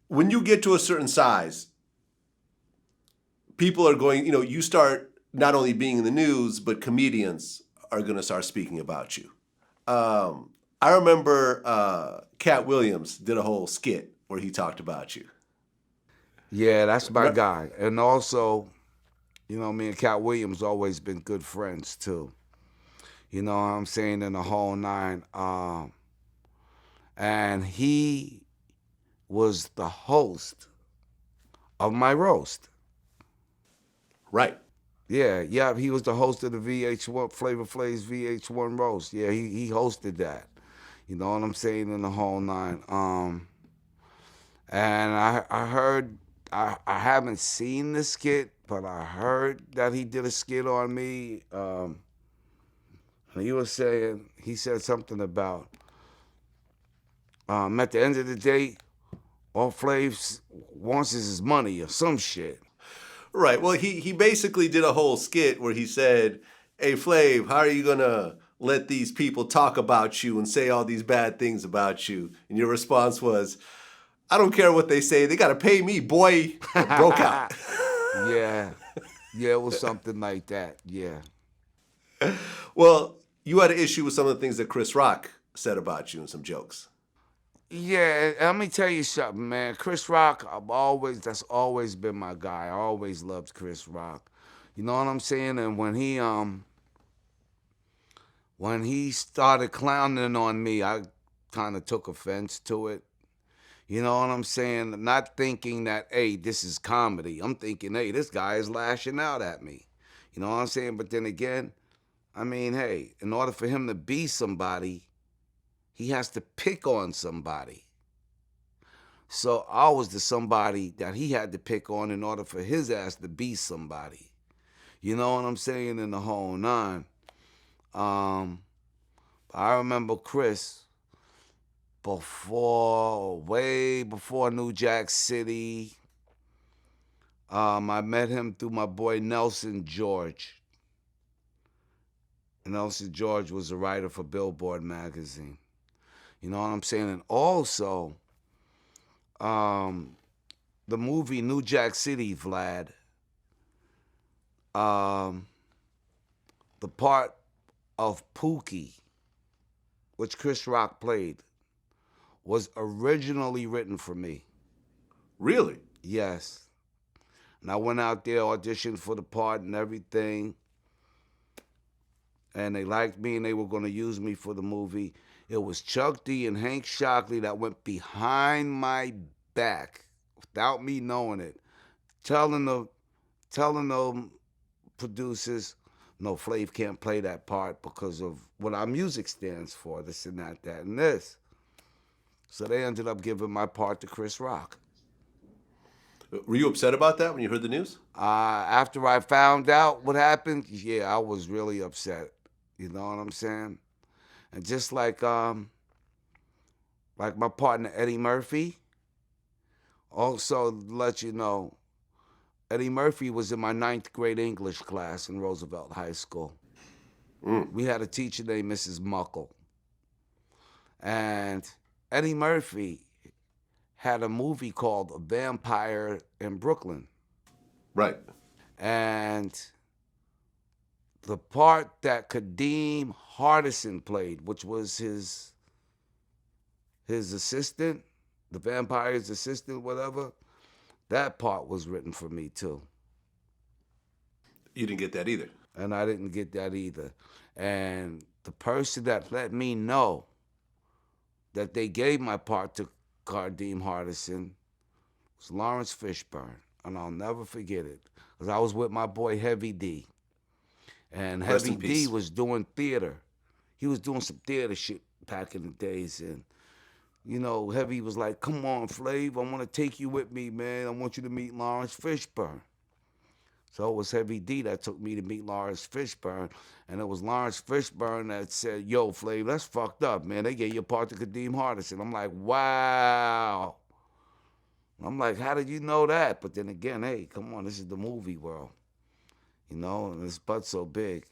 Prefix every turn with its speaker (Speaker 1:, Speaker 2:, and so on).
Speaker 1: when you get to a certain size, people are going, you start not only being in the news, but comedians are going to start speaking about you. I remember Cat Williams did a whole skit where he talked about you.
Speaker 2: Yeah, that's my
Speaker 1: Re-
Speaker 2: guy. And also, me and Cat Williams always been good friends too. You know what I'm saying, in the whole nine. And he was the host of my roast.
Speaker 1: Right.
Speaker 2: Yeah, he was the host of the VH1 Flavor Flav's VH1 roast. Yeah, he hosted that. You know what I'm saying, in the whole nine. And I heard, I haven't seen the skit, but I heard that he did a skit on me. And he said something about, at the end of the day, all Flav wants is his money or some shit.
Speaker 1: Right. Well, he basically did a whole skit where he said, "Hey, Flav, how are you gonna let these people talk about you and say all these bad things about you?" And your response was, "I don't care what they say. They gotta pay me, boy." And broke out.
Speaker 2: Yeah, yeah, it was something like that. Yeah.
Speaker 1: Well, you had an issue with some of the things that Chris Rock said about you and some jokes.
Speaker 2: Yeah, let me tell you something, man. Chris Rock, that's always been my guy. I always loved Chris Rock. You know what I'm saying? And when he started clowning on me, I kind of took offense to it. You know what I'm saying? Not thinking that, hey, this is comedy. I'm thinking, hey, this guy is lashing out at me. You know what I'm saying? But then again, I mean, hey, in order for him to be somebody, he has to pick on somebody. So I was the somebody that he had to pick on in order for his ass to be somebody. You know what I'm saying? In the whole nine. Um, I remember Chris way before New Jack City. I met him through my boy Nelson George. Nelson George was a writer for Billboard magazine. You know what I'm saying? And also, um, the movie New Jack City, Vlad, um, the part of Pookie, which Chris Rock played, was originally written for me.
Speaker 1: Really?
Speaker 2: Yes. And I went out there, auditioned for the part and everything. And they liked me and they were going to use me for the movie. It was Chuck D and Hank Shockley that went behind my back without me knowing it, telling the producers, no, Flav can't play that part because of what our music stands for, this and that, that, and this. So they ended up giving my part to Chris Rock.
Speaker 1: Were you upset about that when you heard the news?
Speaker 2: After I found out what happened, yeah, I was really upset. You know what I'm saying? And just like my partner Eddie Murphy, also let you know, Eddie Murphy was in my ninth grade English class in Roosevelt High School.
Speaker 1: Mm.
Speaker 2: We had a teacher named Mrs. Muckle. And Eddie Murphy had a movie called A Vampire in Brooklyn.
Speaker 1: Right.
Speaker 2: And the part that Kadeem Hardison played, which was his assistant, the vampire's assistant, whatever, that part was written for me too.
Speaker 1: You didn't get that either.
Speaker 2: And I didn't get that either. And the person that let me know that they gave my part to Kadeem Hardison was Lawrence Fishburne. And I'll never forget it. Because I was with my boy Heavy D. And
Speaker 1: Rest
Speaker 2: Heavy
Speaker 1: in
Speaker 2: D
Speaker 1: peace.
Speaker 2: was doing theater. He was doing some theater shit back in the days. And, Heavy was like, come on, Flav, I want to take you with me, man. I want you to meet Lawrence Fishburne. So it was Heavy D that took me to meet Lawrence Fishburne. And it was Lawrence Fishburne that said, yo, Flav, that's fucked up, man. They gave you a part to Kadeem Hardison. I'm like, wow. I'm like, how did you know that? But then again, hey, come on, this is the movie world. And it's but so big.